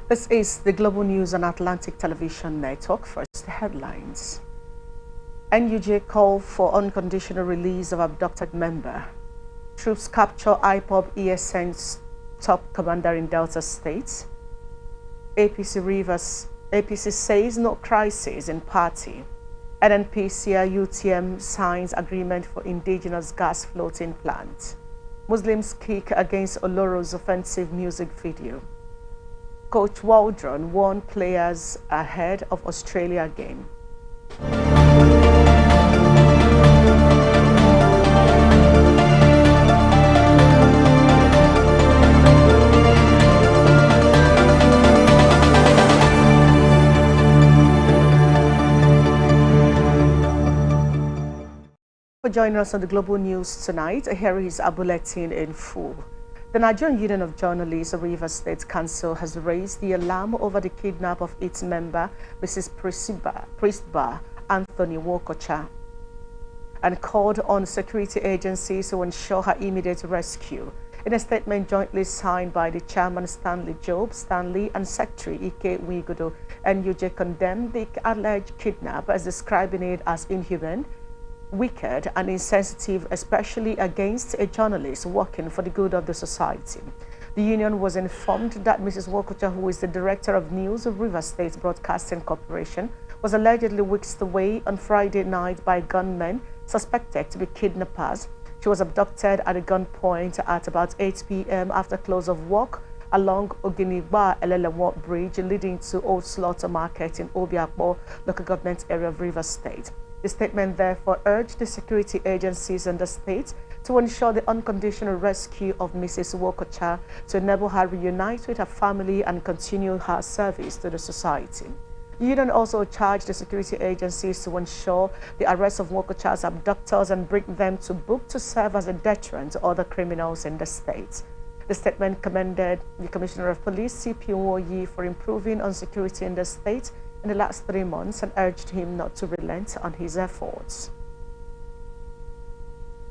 This is the Global News on Atlantic Television Network. First, the headlines. NUJ call for unconditional release of abducted member. Troops capture IPOB ESN's top commander in Delta State. APC says no crisis in party. NNPC UTM signs agreement for indigenous gas floating plant. Muslims kick against Oloro's offensive music video. Coach Waldron warned players ahead of Australia game. For joining us on the Global News tonight, here is a bulletin in full. The Nigerian Union of Journalists of Rivers State Council has raised the alarm over the kidnap of its member, Mrs. Priestbar Anthony Wokocha, and called on security agencies to ensure her immediate rescue. In a statement jointly signed by the chairman Stanley Job, Stanley, and Secretary Ike Wigodo, NUJ condemned the alleged kidnap as describing it as inhuman, wicked and insensitive, especially against a journalist working for the good of the society. The union was informed that Mrs. Wokocha, who is the director of news of Rivers State Broadcasting Corporation, was allegedly whisked away on Friday night by gunmen suspected to be kidnappers. She was abducted at a gunpoint at about 8 p.m. after close of work along Oginigba Elelewo Bridge leading to Old Slaughter Market in Obiakpo, local government area of Rivers State. The statement therefore urged the security agencies in the state to ensure the unconditional rescue of Mrs. Wokocha to enable her reunite with her family and continue her service to the society. The union also charged the security agencies to ensure the arrest of Wokocha's abductors and bring them to book to serve as a deterrent to other criminals in the state. The statement commended the Commissioner of Police, CP Nwoyi, for improving on security in the state in the last 3 months and urged him not to relent on his efforts.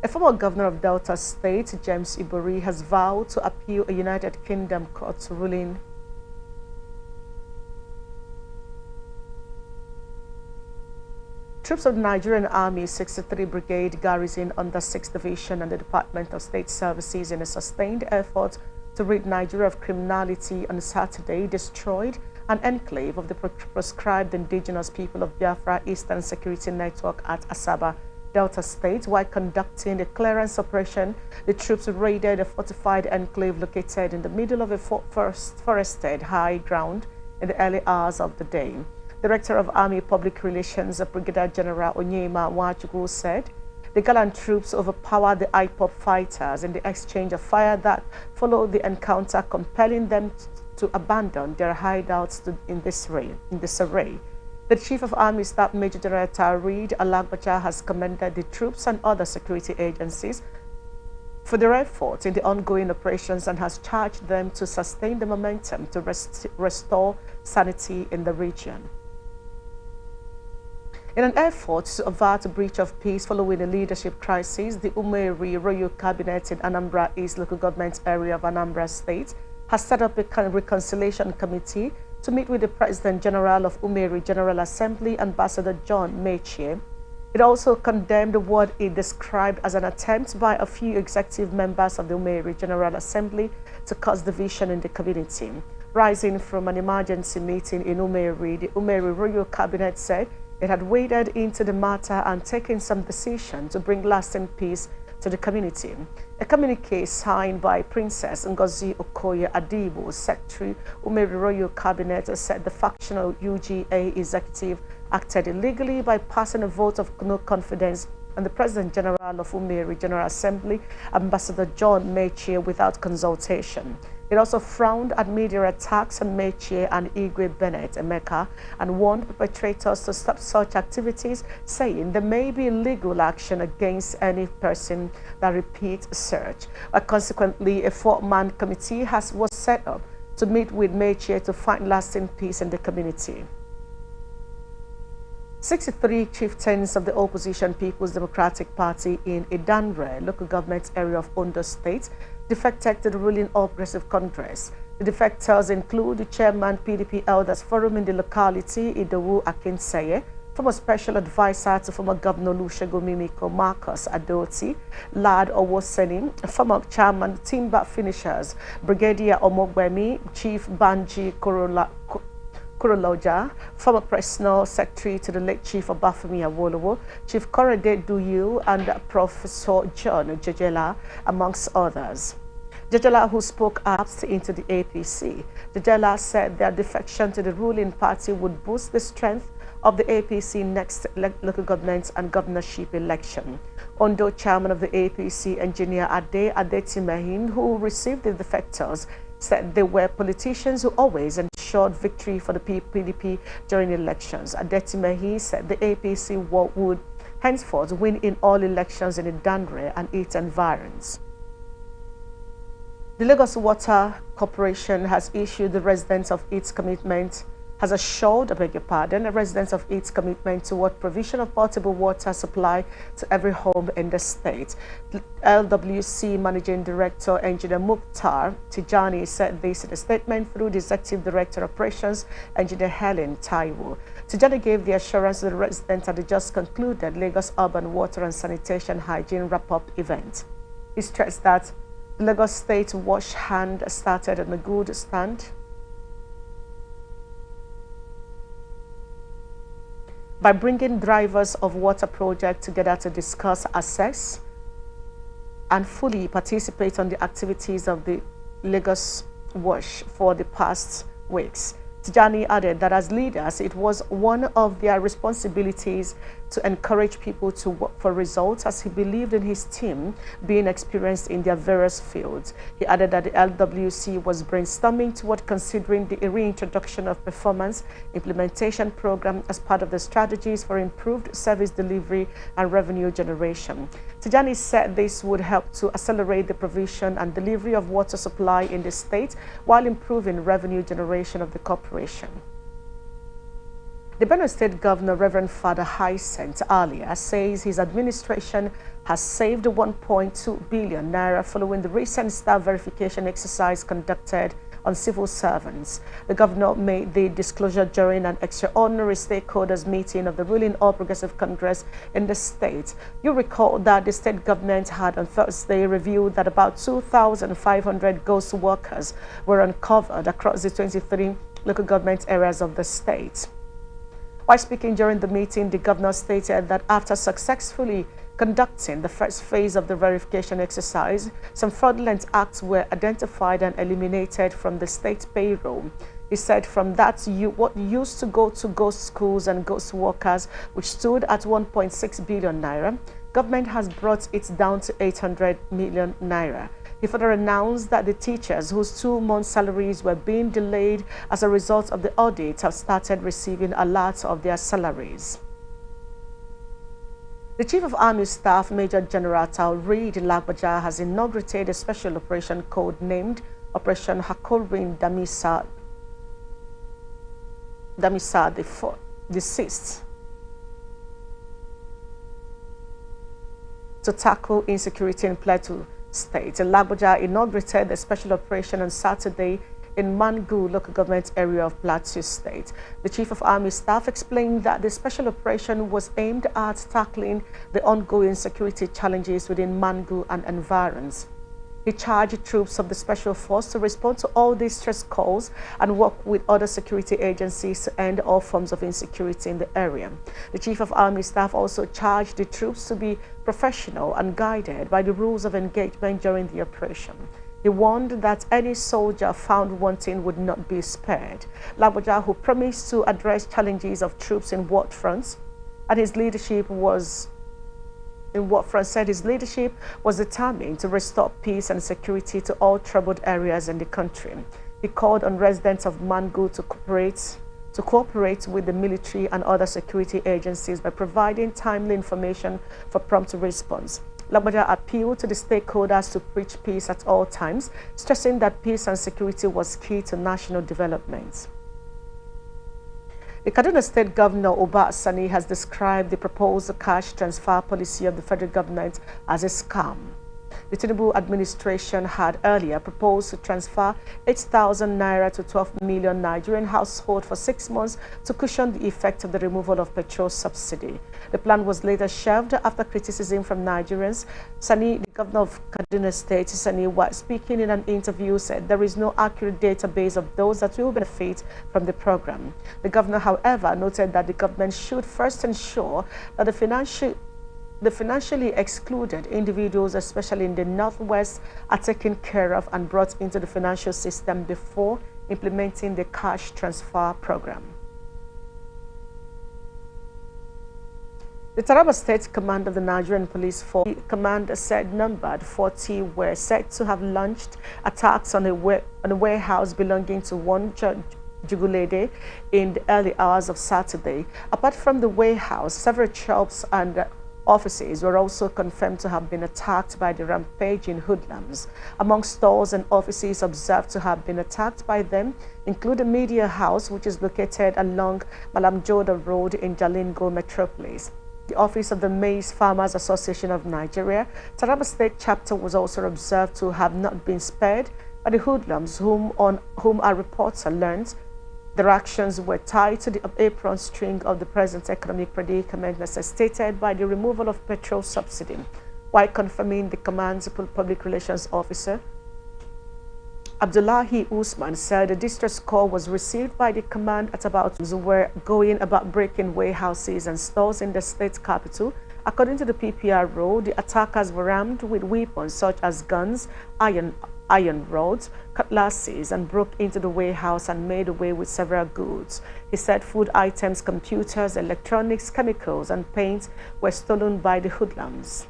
A former governor of Delta State, James Ibori, has vowed to appeal a United Kingdom court ruling Troops of the Nigerian Army 63 Brigade garrison under 6th Division and the Department of State Services in a sustained effort to rid Nigeria of criminality on Saturday destroyed an enclave of the proscribed indigenous people of Biafra Eastern Security Network at Asaba, Delta State. While conducting a clearance operation, the troops raided a fortified enclave located in the middle of a forested high ground in the early hours of the day. Director of Army Public Relations, Brigadier General Onyema Nwachukwu, said the gallant troops overpowered the IPOB fighters in the exchange of fire that followed the encounter, compelling them to abandon their hideouts in this array. The Chief of Army Staff, Major General Tarid Alagbacha, has commended the troops and other security agencies for their efforts in the ongoing operations and has charged them to sustain the momentum to restore sanity in the region. In an effort to avert a breach of peace following a leadership crisis, the Umeri Royal Cabinet in Anambra East local government area of Anambra State has set up a reconciliation committee to meet with the President General of Umeri General Assembly, Ambassador John Mechie. It also condemned what it described as an attempt by a few executive members of the Umeri General Assembly to cause division in the community. Rising from an emergency meeting in Umeri, the Umeri Royal Cabinet said it had waded into the matter and taken some decision to bring lasting peace to the community. A communique signed by Princess Ngozi Okoye Adibo, Secretary, Umeri Royal Cabinet, said the factional UGA executive acted illegally by passing a vote of no confidence on the President General of Umeri General Assembly, Ambassador John Mechie, without consultation. It also frowned at media attacks on Mechie and Igwe Bennett Emeka and warned perpetrators to stop such activities, saying there may be legal action against any person that repeats search. Consequently, a 4-man committee was set up to meet with Mechie to find lasting peace in the community. 63 chieftains of the opposition People's Democratic Party in Idanre, local government area of Ondo State, defected to the ruling All Progressive Congress. The defectors include the chairman PDP Elders Forum in the locality, Idowu Akinseye, former special advisor to former Governor Olusegun Mimiko Marcus Adoti, Lad Owoseni, former chairman Timber Finishers, Brigadier Omogbemi, Chief Banji Kuroloja, former personal secretary to the late Chief Obafemi Awolowo, Chief Korede Duyu, and Professor John Jejela, amongst others. Jejela, who spoke out into the APC, Jejela said their defection to the ruling party would boost the strength of the APC next local government and governorship election. Ondo chairman of the APC, engineer Ade Adetimehin, who received the defectors, said they were politicians who always ensured victory for the PDP during elections. Adetimehin said the APC would henceforth win in all elections in Idandre and its environs. The Lagos Water Corporation has issued the residents of its commitment has assured, the residents of its commitment toward provision of potable water supply to every home in the state. The LWC Managing Director, Engineer Mukhtar Tijani, said this in a statement through the Executive Director Operations, Engineer Helen Taiwo. Tijani gave the assurance to the residents at the just concluded Lagos Urban Water and Sanitation Hygiene Wrap-Up event. He stressed that the Lagos State Wash Hand started on a good stand by bringing drivers of water projects together to discuss, assess, and fully participate on the activities of the Lagos Wash for the past weeks. Tijani added that as leaders, it was one of their responsibilities to encourage people to work for results, as he believed in his team being experienced in their various fields. He added that the LWC was brainstorming toward considering the reintroduction of performance implementation program as part of the strategies for improved service delivery and revenue generation. Tijani said this would help to accelerate the provision and delivery of water supply in the state while improving revenue generation of the corporation. The Benue State Governor, Reverend Father Hyacinth Alia, says his administration has saved 1.2 billion naira following the recent staff verification exercise conducted on civil servants. The governor made the disclosure during an extraordinary stakeholders meeting of the ruling All Progressive Congress in the state. You recall that the state government had on Thursday revealed that about 2,500 ghost workers were uncovered across the 23 local government areas of the state. While speaking during the meeting, the governor stated that after successfully conducting the first phase of the verification exercise, some fraudulent acts were identified and eliminated from the state payroll. He said from that, what used to go to ghost schools and ghost workers, which stood at 1.6 billion naira, government has brought it down to 800 million naira. He further announced that the teachers whose 2-month salaries were being delayed as a result of the audit have started receiving alerts of their salaries. The Chief of Army Staff, Major General Taoreed Lagbaja, has inaugurated a special operation code named Operation Hakorin Damisa the 6th to tackle insecurity in Plateau State. Lagbaja inaugurated the special operation on Saturday in Mangu local government area of Plateau State. The Chief of Army Staff explained that the special operation was aimed at tackling the ongoing security challenges within Mangu and environs. He charged troops of the Special Force to respond to all these stress calls and work with other security agencies to end all forms of insecurity in the area. The Chief of Army Staff also charged the troops to be professional and guided by the rules of engagement during the operation. He warned that any soldier found wanting would not be spared. Lagbaja, who promised to address challenges of troops in war fronts, and his leadership was said his leadership was determined to restore peace and security to all troubled areas in the country. He called on residents of Mangu to cooperate with the military and other security agencies by providing timely information for prompt response. Lagbaja appealed to the stakeholders to preach peace at all times, stressing that peace and security was key to national development. The Kaduna State Governor Uba Sani has described the proposed cash transfer policy of the federal government as a scam. The Tinubu administration had earlier proposed to transfer 8,000 naira to 12 million Nigerian households for 6 months to cushion the effect of the removal of petrol subsidy. The plan was later shelved after criticism from Nigerians. Sani, the governor of Kaduna State, Sani, while speaking in an interview, said there is no accurate database of those that will benefit from the program. The governor, however, noted that the government should first ensure that the financially excluded individuals, especially in the Northwest, are taken care of and brought into the financial system before implementing the cash transfer program. The Taraba State Command of the Nigerian Police Force Command said numbered 40 were said to have launched attacks on a warehouse belonging to one Jugulede in the early hours of Saturday. Apart from the warehouse, several shops and offices were also confirmed to have been attacked by the rampaging hoodlums. Among stores and offices observed to have been attacked by them include the Media House, which is located along Malam Joda Road in Jalingo Metropolis. The office of the Maize Farmers Association of Nigeria, Taraba State chapter, was also observed to have not been spared by the hoodlums, whom our reporter learned their actions were tied to the apron string of the present economic predicament necessitated by the removal of petrol subsidy. While confirming the command's public relations officer, Abdullahi Usman, said the distress call was received by the command at about were going about breaking warehouses and stores in the state capital. According to the PPRO, the attackers were armed with weapons such as guns, iron rods, cutlasses, and broke into the warehouse and made away with several goods. He said food items, computers, electronics, chemicals, and paint were stolen by the hoodlums.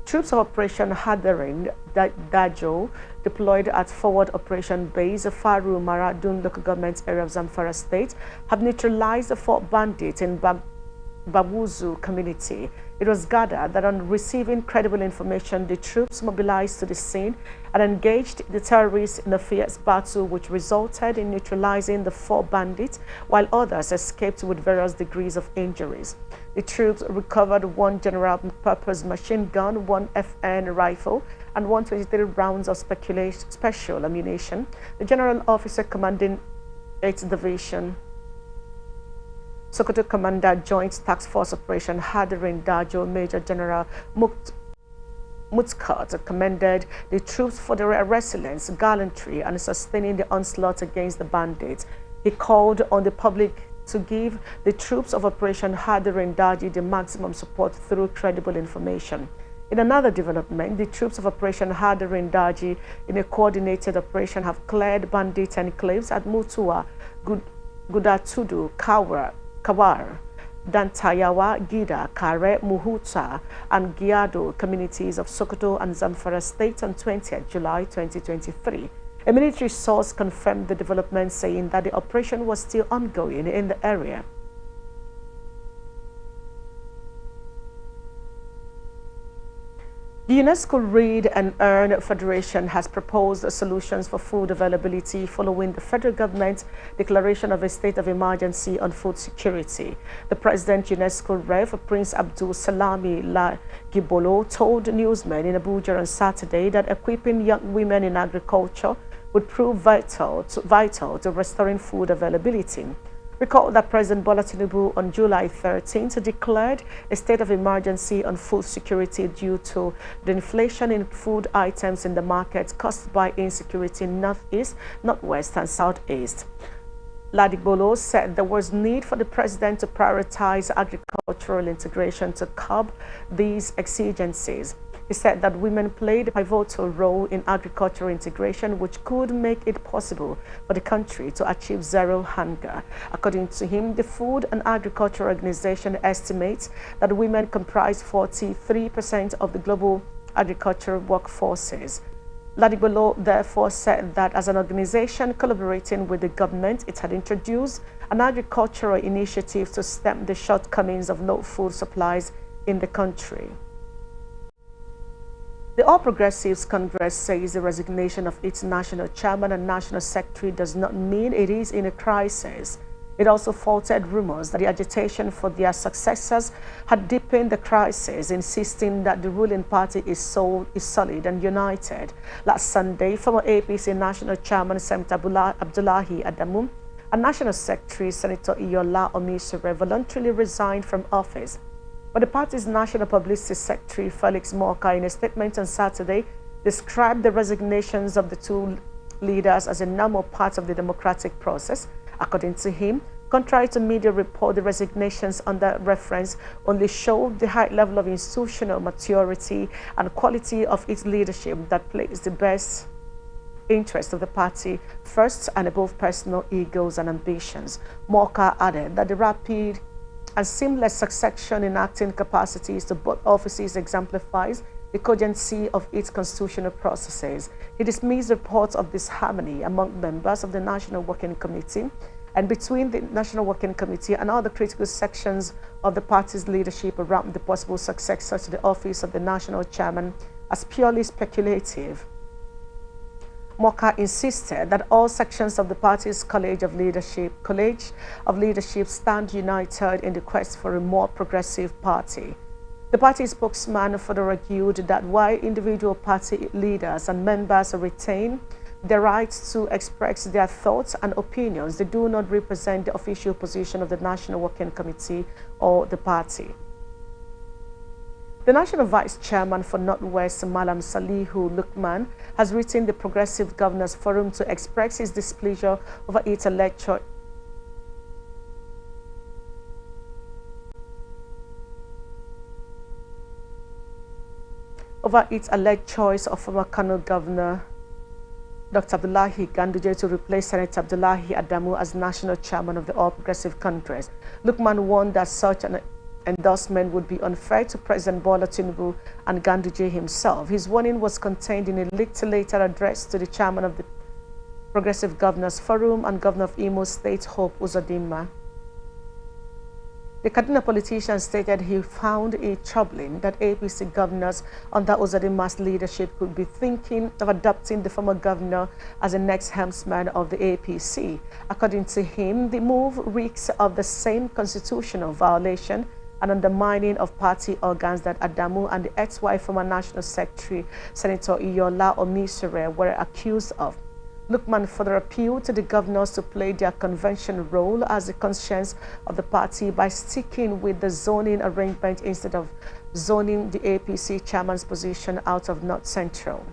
Troops of Operation Hadarin Dajo, deployed at Forward Operation Base Faru Maradun local government area of Zamfara State, have neutralized the 4 bandits in Babuzu community. It was gathered that on receiving credible information, the troops mobilized to the scene and engaged the terrorists in a fierce battle, which resulted in neutralizing the 4 bandits, while others escaped with various degrees of injuries. The troops recovered 1 general-purpose machine gun, 1 FN rifle, and 123 rounds of special ammunition. The general officer commanding 8th Division, Sokoto Commander Joint Task Force Operation Hadarin Dajo, Major General Mutkot, commended the troops for their resilience, gallantry, and sustaining the onslaught against the bandits. He called on the public to give the troops of Operation Hadarin Daji the maximum support through credible information. In another development, the troops of Operation Hadarin Daji, in a coordinated operation, have cleared bandit enclaves at Mutua, Gudatudu, Kawar, Dantayawa, Gida, Kare, Muhuta, and Giado communities of Sokoto and Zamfara State on 20th July 2023. A military source confirmed the development, saying that the operation was still ongoing in the area. The UNESCO Read and Earn Federation has proposed solutions for food availability following the federal government's declaration of a state of emergency on food security. The President UNESCO Rev. Prince Abdul Salami Lagibolo told newsmen in Abuja on Saturday that equipping young women in agriculture would prove vital to restoring food availability. Recall that President Bola Tinubu on July 13th declared a state of emergency on food security due to the inflation in food items in the market caused by insecurity in Northeast, Northwest, and Southeast. Ladibolo said there was need for the president to prioritize agricultural integration to curb these exigencies. He said that women played a pivotal role in agricultural integration, which could make it possible for the country to achieve zero hunger. According to him, the Food and Agriculture Organization estimates that women comprise 43% of the global agricultural workforces. Ladibolo therefore said that as an organization collaborating with the government, it had introduced an agricultural initiative to stem the shortcomings of low food supplies in the country. The All Progressives Congress says the resignation of its national chairman and national secretary does not mean it is in a crisis. It also faulted rumors that the agitation for their successors had deepened the crisis, insisting that the ruling party is solid and united. Last Sunday, former APC National Chairman Senator Abdullahi Adamu and National Secretary Senator Iyola Omisore voluntarily resigned from office. But the party's National Publicity Secretary Felix Morka, in a statement on Saturday, described the resignations of the two leaders as a normal part of the democratic process. According to him, contrary to media report, the resignations under reference only showed the high level of institutional maturity and quality of its leadership that places the best interest of the party first and above personal egos and ambitions. Morka added that the rapid and seamless succession in acting capacities to both offices exemplifies the cogency of its constitutional processes. He dismissed reports of disharmony among members of the National Working Committee and between the National Working Committee and other critical sections of the party's leadership around the possible successor to the office of the national chairman as purely speculative. Morka insisted that all sections of the party's College of Leadership stand united in the quest for a more progressive party. The party spokesman further argued that while individual party leaders and members retain the right to express their thoughts and opinions, they do not represent the official position of the National Working Committee or the party. The National Vice Chairman for Northwest, Malam Salihu Lukman, has written the Progressive Governors Forum to express his displeasure over its alleged choice of former Kano Governor Dr. Abdullahi Ganduje to replace Senator Abdullahi Adamu as National Chairman of the All Progressive Congress. Lukman warned that such an endorsement would be unfair to President Bola Tinubu and Ganduje himself. His warning was contained in a leaked later address to the chairman of the Progressive Governors Forum and Governor of Imo State, Hope Uzodinma. The Kaduna politician stated he found it troubling that APC governors under Uzodinma's leadership could be thinking of adopting the former governor as the next helmsman of the APC. According to him, the move reeks of the same constitutional violation and undermining of party organs that Adamu and the ex-wife former National Secretary Senator Iyola Omisore were accused of. Lukman further appealed to the governors to play their conventional role as the conscience of the party by sticking with the zoning arrangement instead of zoning the APC chairman's position out of North Central.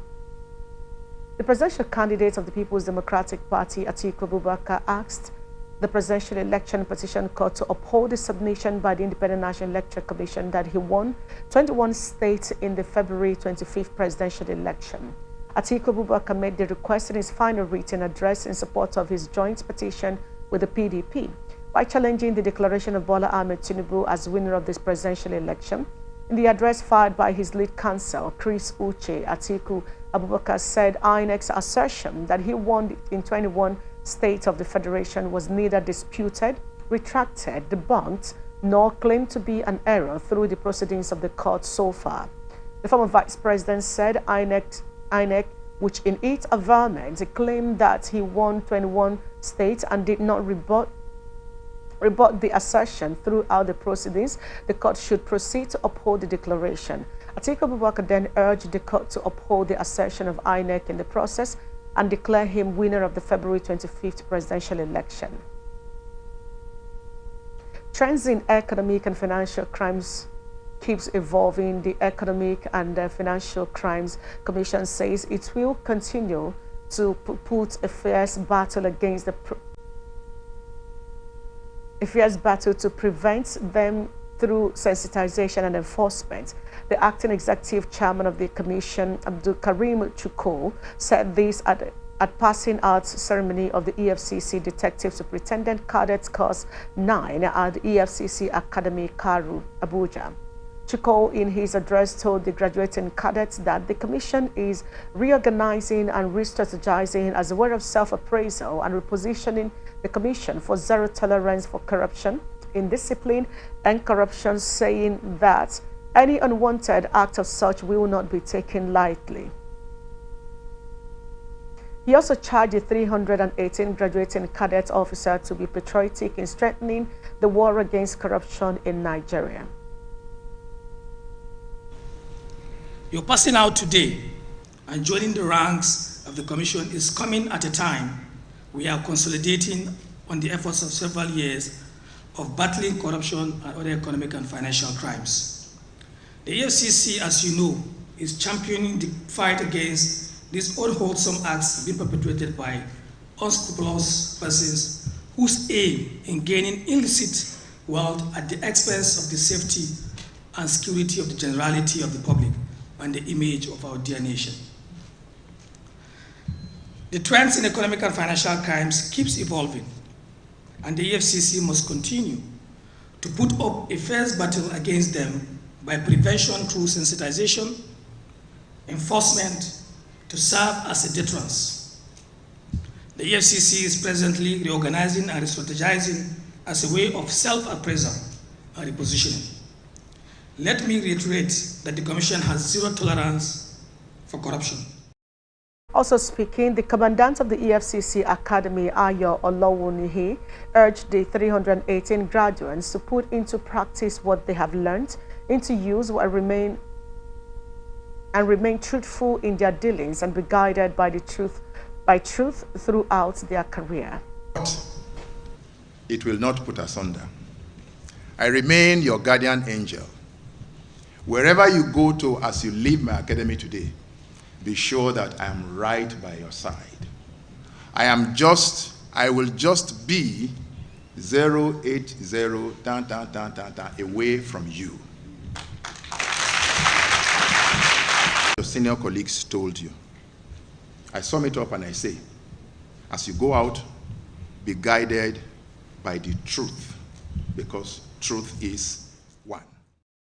The presidential candidate of the People's Democratic Party, Atiku Abubakar, asked the Presidential Election Petition Court to uphold the submission by the Independent National Electoral Commission that he won 21 states in the February 25th presidential election. Atiku Abubakar made the request in his final written address in support of his joint petition with the PDP by challenging the declaration of Bola Ahmed Tinubu as winner of this presidential election. In the address filed by his lead counsel, Chris Uche, Atiku Abubakar said INEC's assertion that he won in 21 states of the Federation was neither disputed, retracted, debunked, nor claimed to be an error through the proceedings of the court so far. The former vice president said INEC, which in its averment claimed that he won 21 states and did not rebut the assertion throughout the proceedings, the court should proceed to uphold the declaration. Atiku Abubakar then urged the court to uphold the assertion of INEC in the process and declare him winner of the February 25th presidential election. Trends in economic and financial crimes keeps evolving. The Economic and Financial Crimes Commission says it will continue to put a fierce battle against to prevent them through sensitization and enforcement. The acting executive chairman of the commission, Abdul Karim Chuko, said this at passing out ceremony of the EFCC Detective Superintendent Cadet Course 9 at the EFCC Academy, Karu, Abuja. Chuko, in his address, told the graduating cadets that the commission is reorganizing and re-strategizing as a way of self-appraisal and repositioning the commission for zero tolerance for corruption, indiscipline, and corruption, saying that any unwanted act of such will not be taken lightly. He also charged the 318 graduating cadet officers to be patriotic in strengthening the war against corruption in Nigeria. Your passing out today and joining the ranks of the Commission is coming at a time we are consolidating on the efforts of several years of battling corruption and other economic and financial crimes. The EFCC, as you know, is championing the fight against these unwholesome acts being perpetrated by unscrupulous persons whose aim in gaining illicit wealth at the expense of the safety and security of the generality of the public and the image of our dear nation. The trends in economic and financial crimes keeps evolving, and the EFCC must continue to put up a fierce battle against them by prevention through sensitization, enforcement, to serve as a deterrence. The EFCC is presently reorganizing and strategizing as a way of self-appraisal and repositioning. Let me reiterate that the Commission has zero tolerance for corruption. Also speaking, the commandant of the EFCC Academy, Ayo Olowunihi, urged the 318 graduates to put into practice what they have learned, into use and remain truthful in their dealings and be guided by truth throughout their career. It will not put us under. I remain your guardian angel. Wherever you go to as you leave my academy today, be sure that I am right by your side. I will just be 080 away from you. Your senior colleagues told you. I sum it up and I say, as you go out, be guided by the truth, because truth is one.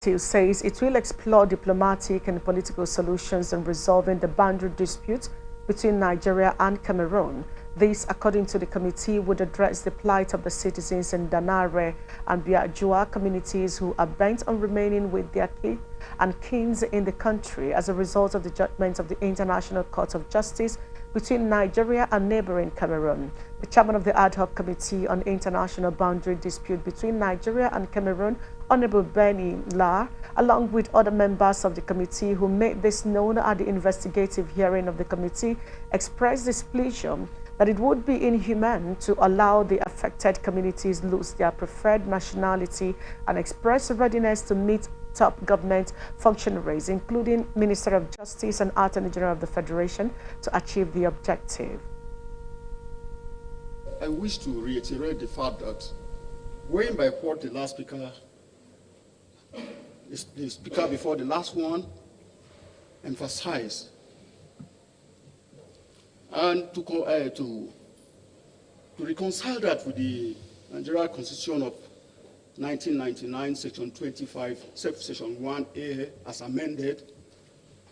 It says it will explore diplomatic and political solutions in resolving the boundary dispute between Nigeria and Cameroon. This, according to the committee, would address the plight of the citizens in Danare and Biajua communities who are bent on remaining with their kin and kins in the country as a result of the judgment of the International Court of Justice between Nigeria and neighboring Cameroon. The chairman of the ad hoc committee on international boundary dispute between Nigeria and Cameroon, Honorable Benny La, along with other members of the committee who made this known at the investigative hearing of the committee, expressed displeasure that it would be inhumane to allow the affected communities lose their preferred nationality and express readiness to meet top government functionaries, including Minister of Justice and Attorney General of the Federation, to achieve the objective. I wish to reiterate the fact that, going by what the last speaker, the speaker before the last one, emphasized, and to reconcile that with the Nigerian Constitution of 1999, Section 25, Section 1A, as amended,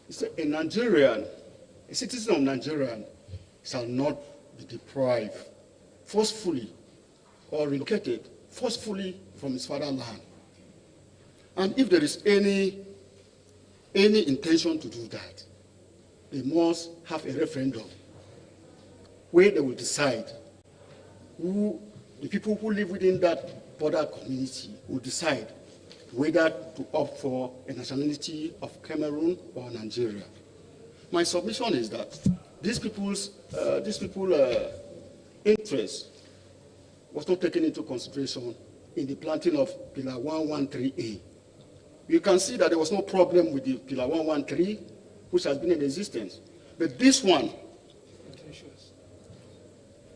it said a citizen of Nigeria shall not be deprived forcefully or relocated forcefully from his fatherland. And if there is any intention to do that, they must have a referendum where they will decide who, the people who live within that border community will decide whether to opt for a nationality of Cameroon or Nigeria. My submission is that these people's interest was not taken into consideration in the planting of Pillar 113A. You can see that there was no problem with the Pillar 113, which has been in existence. But this one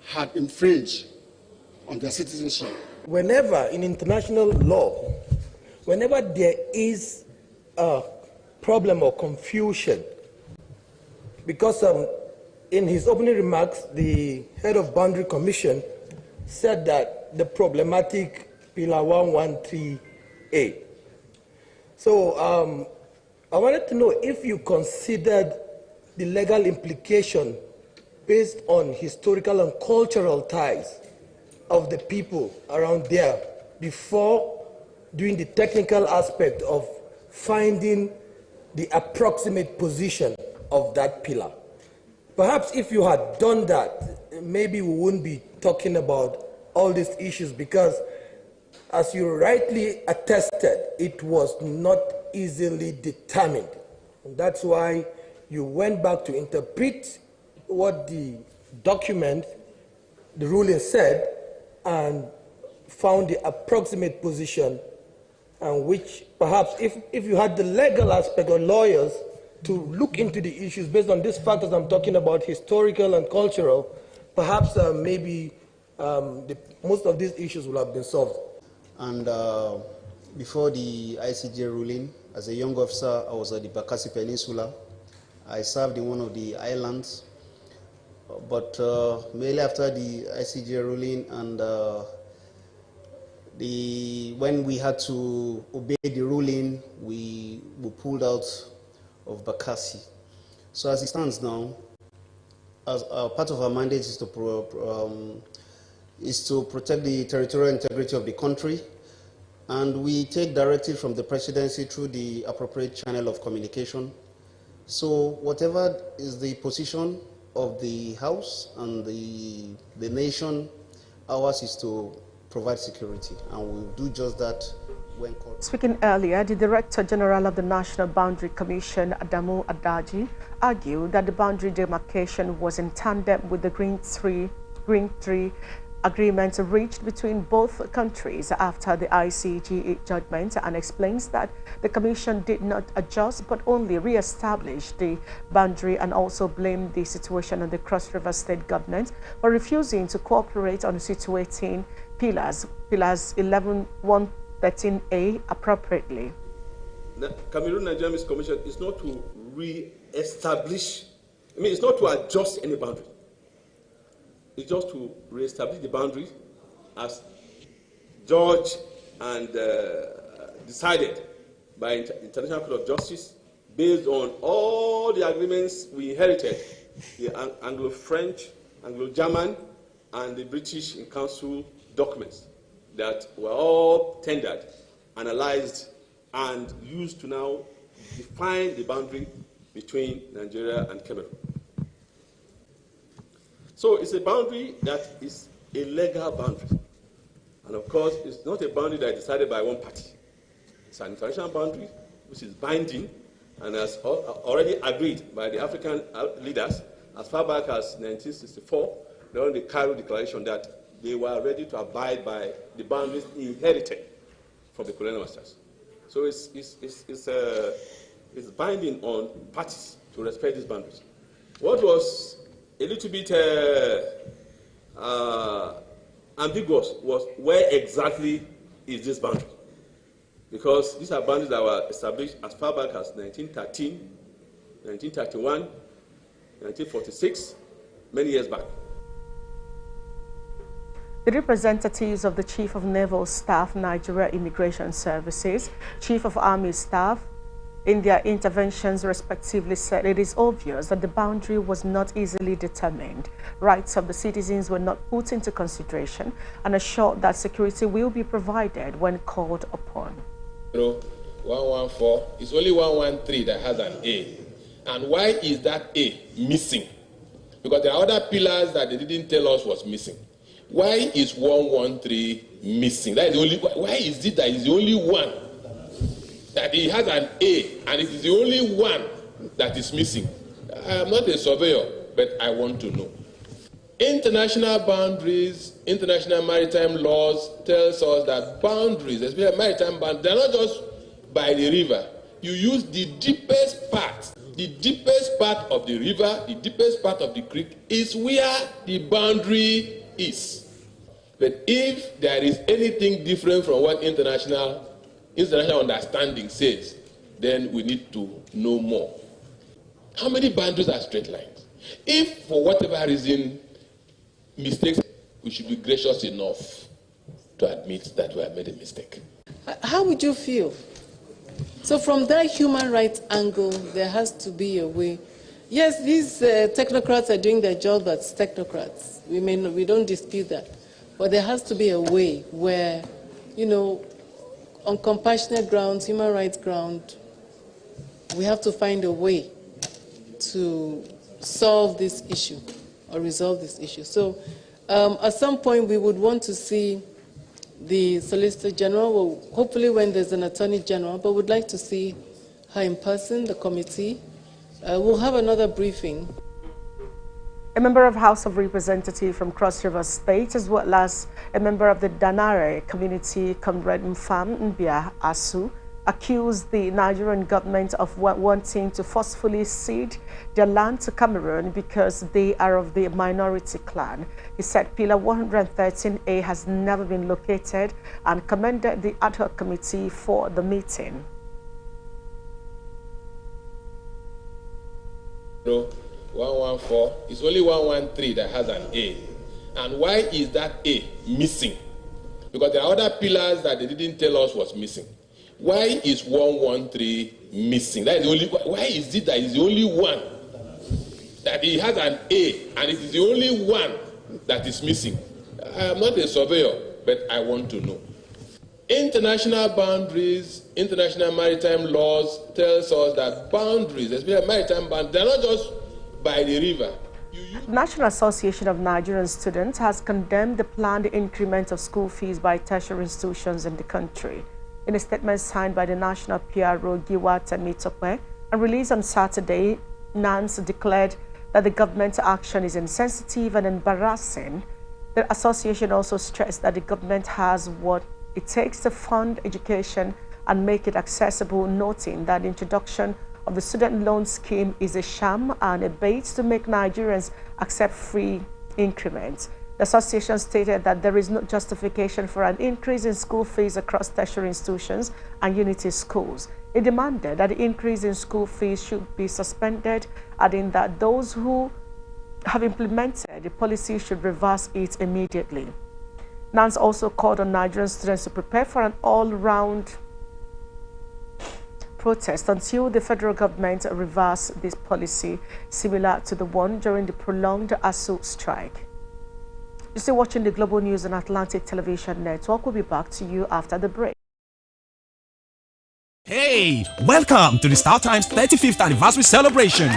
had infringed on their citizenship. Whenever in international law, whenever there is a problem or confusion, because in his opening remarks, the head of Boundary Commission said that the problematic Pillar 113A. So I wanted to know if you considered the legal implication based on historical and cultural ties of the people around there before doing the technical aspect of finding the approximate position of that pillar. Perhaps if you had done that, maybe we wouldn't be talking about all these issues, because as you rightly attested, it was not easily determined. And that's why you went back to interpret what the document, the ruling said, and found the approximate position, and which perhaps if you had the legal aspect or lawyers to look into the issues based on these factors I'm talking about, historical and cultural, perhaps maybe most of these issues will have been solved. And before the ICJ ruling, as a young officer, I was at the Bakassi Peninsula. I served in one of the islands. But merely after the ICJ ruling and when we had to obey the ruling, we pulled out of Bakassi. So as it stands now, as part of our mandate is to protect the territorial integrity of the country, and we take directive from the presidency through the appropriate channel of communication. So whatever is the position of the House and the nation, ours is to provide security, and we'll do just that when called. Speaking earlier, the Director General of the National Boundary Commission, Adamu Adaji, argued that the boundary demarcation was in tandem with the Green 3 agreement reached between both countries after the ICJ judgment, and explains that the Commission did not adjust but only re-establish the boundary, and also blamed the situation on the Cross River State government for refusing to cooperate on situating pillars 11-113A appropriately. The Cameroon-Nigeria Mixed Commission is not to re-establish, it's not to adjust any boundary. It's just to re-establish the boundary as judged and decided by International Court of Justice based on all the agreements we inherited, the Anglo-French, Anglo-German, and the British in Council documents that were all tendered, analyzed, and used to now define the boundary between Nigeria and Cameroon. So it's a boundary that is a legal boundary. And of course, it's not a boundary that is decided by one party. It's an international boundary which is binding and has already agreed by the African leaders as far back as 1964, during the Cairo Declaration, that they were ready to abide by the boundaries inherited from the colonial masters. So it's binding on parties to respect these boundaries. What was a little bit ambiguous was where exactly is this boundary? Because these are boundaries that were established as far back as 1913, 1931, 1946, many years back. The representatives of the Chief of Naval Staff, Nigeria Immigration Services, Chief of Army Staff, in their interventions respectively, said it is obvious that the boundary was not easily determined. Rights of the citizens were not put into consideration, and assured that security will be provided when called upon. 114, it's only 113 that has an A. And why is that A missing? Because there are other pillars that they didn't tell us was missing. Why is 113 missing? That is the only, why is it that is the only one that it has an A and it is the only one that is missing? I am not a surveyor, but I want to know. International boundaries, international maritime laws tells us that boundaries, especially maritime boundaries, they're not just by the river. You use the deepest part. The deepest part of the river, the deepest part of the creek is where the boundary is. But if there is anything different from what international understanding says, then we need to know more. How many boundaries are straight lines? If for whatever reason mistakes, we should be gracious enough to admit that we have made a mistake. How would you feel? So from that human rights angle, there has to be a way. Yes, these technocrats are doing their job as technocrats. We don't dispute that. But there has to be a way where, on compassionate grounds, human rights ground, we have to find a way to solve this issue or resolve this issue. So at some point we would want to see the Solicitor General, well, hopefully when there's an Attorney General, but would like to see her in person, the committee. We'll have another briefing. A member of House of Representatives from Cross River State, as well as a member of the Danare community, Comrade Mfam Mbia Asu, accused the Nigerian government of wanting to forcefully cede their land to Cameroon because they are of the minority clan. He said Pillar 113A has never been located and commended the ad hoc committee for the meeting. No, 114. It's only 113 that has an A. And why is that A missing? Because there are other pillars that they didn't tell us was missing. Why is 113 missing? That is the only. Why is it that is the only one that it has an A and it is the only one that is missing? I am not a surveyor, but I want to know. International boundaries, international maritime laws tells us that boundaries, especially maritime boundaries, they're not just by the river. The National Association of Nigerian Students has condemned the planned increment of school fees by tertiary institutions in the country. In a statement signed by the National PRO Giwa Temitope and released on Saturday, NANS declared that the government's action is insensitive and embarrassing. The association also stressed that the government has what it takes to fund education and make it accessible, noting that the introduction of the student loan scheme is a sham and a bait to make Nigerians accept free increments. The association stated that there is no justification for an increase in school fees across tertiary institutions and unity schools. It demanded that the increase in school fees should be suspended, adding that those who have implemented the policy should reverse it immediately. NANS also called on Nigerian students to prepare for an all-round protest until the federal government reverse this policy, similar to the one during the prolonged ASU strike. You're still watching the Global News on Atlantic Television Network. We'll be back to you after the break. Hey, welcome to the StarTimes 35th anniversary celebration.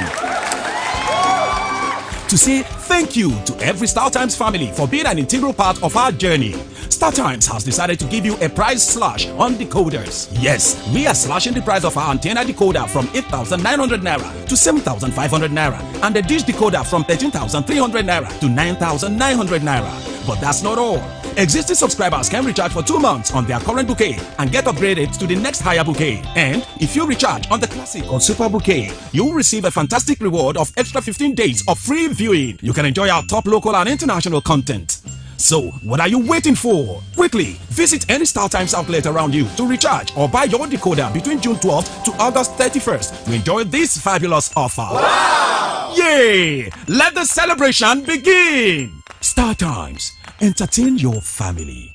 To say thank you to every StarTimes family for being an integral part of our journey, StarTimes has decided to give you a price slash on decoders. Yes, we are slashing the price of our antenna decoder from 8,900 naira to 7,500 naira and the dish decoder from 13,300 naira to 9,900 naira. But that's not all. Existing subscribers can recharge for 2 months on their current bouquet and get upgraded to the next higher bouquet. And if you recharge on the classic or super bouquet, you'll receive a fantastic reward of extra 15 days of free viewing. You can enjoy our top local and international content. So, what are you waiting for? Quickly, visit any StarTimes outlet around you to recharge or buy your decoder between June 12th to August 31st to enjoy this fabulous offer. Wow! Yay! Let the celebration begin! StarTimes. Entertain your family.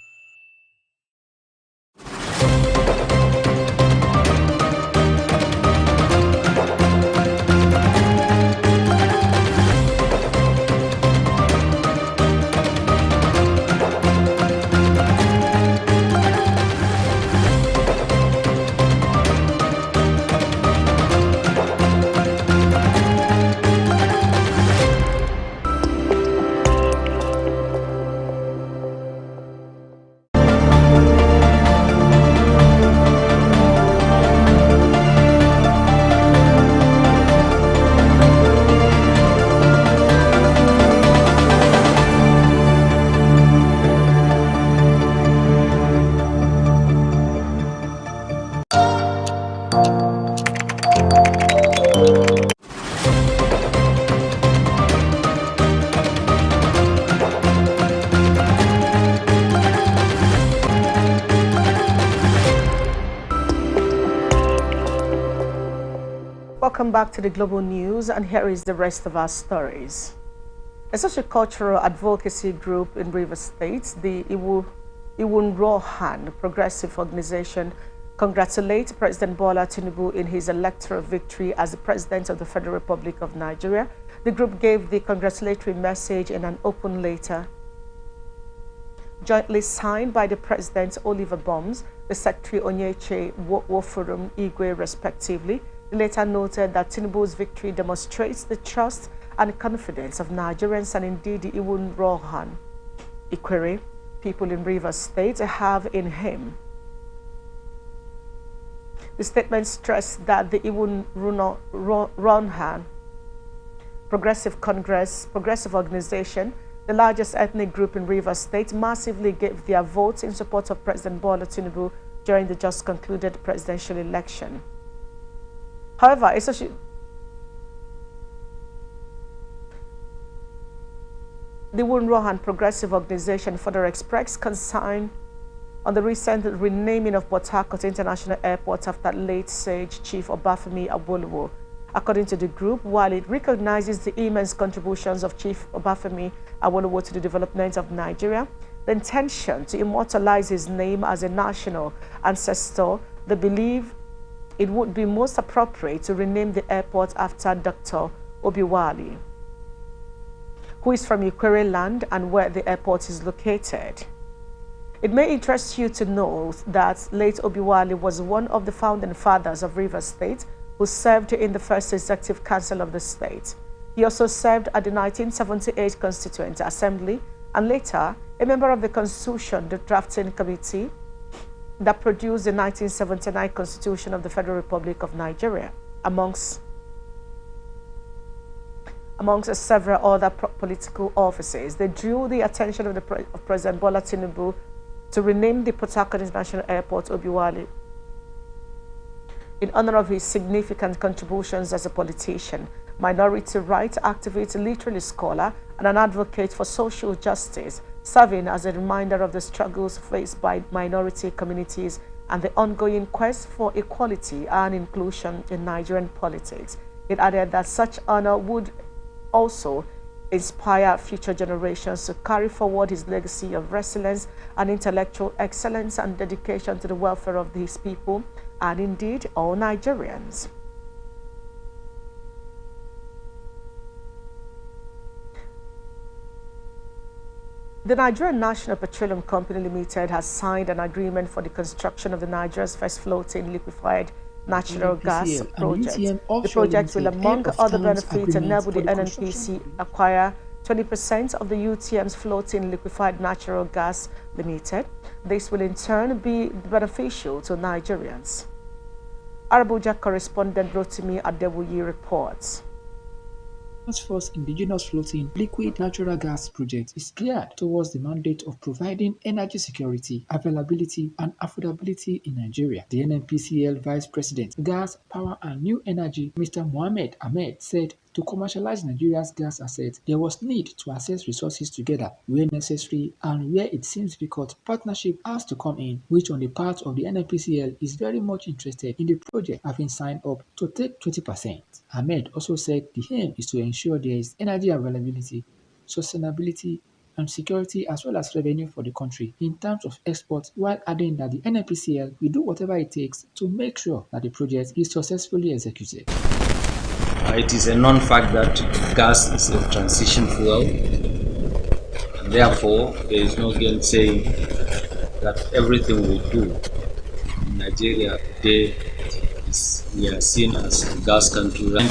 Welcome back to the Global News, and here is the rest of our stories. A sociocultural advocacy group in Rivers State, the Iwunrohan Progressive Organization, congratulates President Bola Tinubu in his electoral victory as the President of the Federal Republic of Nigeria. The group gave the congratulatory message in an open letter jointly signed by the President Oliver Bombs, the Secretary Onyeche Woforum Igwe respectively. The letter noted that Tinubu's victory demonstrates the trust and confidence of Nigerians and indeed the Iwun Rohan Ikwere people in Rivers State have in him. The statement stressed that the Iwun Rohan Progressive Organization, the largest ethnic group in Rivers State, massively gave their votes in support of President Bola Tinubu during the just concluded presidential election. However, the Iwun Rohan Progressive Organization further expressed concern on the recent renaming of Port Harcourt International Airport after late Sage Chief Obafemi Awolowo. According to the group, while it recognizes the immense contributions of Chief Obafemi Awolowo to the development of Nigeria, the intention to immortalize his name as a national ancestor, they believe it would be most appropriate to rename the airport after Dr. Obiwali, who is from Ikwere land and where the airport is located. It may interest you to know that late Obiwali was one of the founding fathers of Rivers State, who served in the first Executive Council of the state. He also served at the 1978 Constituent Assembly and later a member of the Constitution, the drafting committee that produced the 1979 Constitution of the Federal Republic of Nigeria, amongst several other political offices. They drew the attention of President Bola Tinubu to rename the Port Harcourt International Airport Obiwali in honor of his significant contributions as a politician, minority rights activist, literary scholar, and an advocate for social justice, serving as a reminder of the struggles faced by minority communities and the ongoing quest for equality and inclusion in Nigerian politics. It added that such honor would also inspire future generations to carry forward his legacy of resilience and intellectual excellence and dedication to the welfare of his people and indeed all Nigerians. The Nigerian National Petroleum Company Limited has signed an agreement for the construction of the Nigeria's first floating liquefied natural gas project. The project will, among other benefits, enable the NNPC acquire 20% of the UTM's floating liquefied natural gas limited. This will in turn be beneficial to Nigerians. Abuja correspondent Rotimi Adewuyi reports. First indigenous floating liquid natural gas project is geared towards the mandate of providing energy security, availability, and affordability in Nigeria. The NNPCL Vice President, Gas, Power and New Energy, Mr. Mohammed Ahmed, said to commercialize Nigeria's gas assets, there was need to access resources together where necessary, and where it seems difficult, partnership has to come in, which on the part of the NNPCL is very much interested in the project, having signed up to take 20%. Ahmed also said the aim is to ensure there is energy availability, sustainability, and security as well as revenue for the country in terms of exports, while adding that the NNPCL will do whatever it takes to make sure that the project is successfully executed. It is a known fact that gas is a transition fuel, and therefore there is no gainsaying that everything we do in Nigeria today we are seen as a gas country.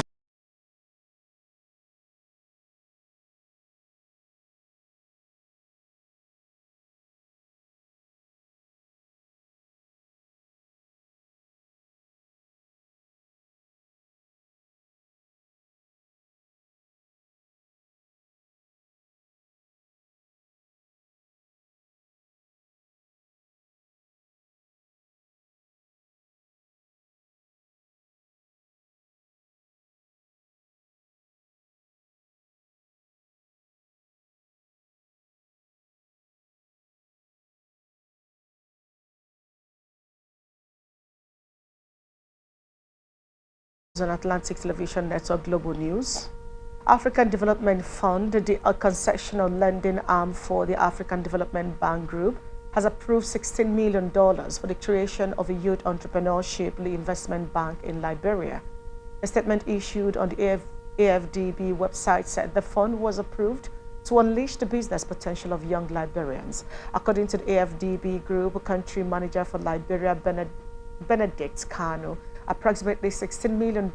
On Atlantic Television Network Global News, African Development Fund, the concessional lending arm for the African Development Bank Group, has approved $16 million for the creation of a youth entrepreneurship investment bank in Liberia. A statement issued on the AFDB website said the fund was approved to unleash the business potential of young Liberians. According to the AFDB Group Country Manager for Liberia, Benedict Kanu, approximately $16 million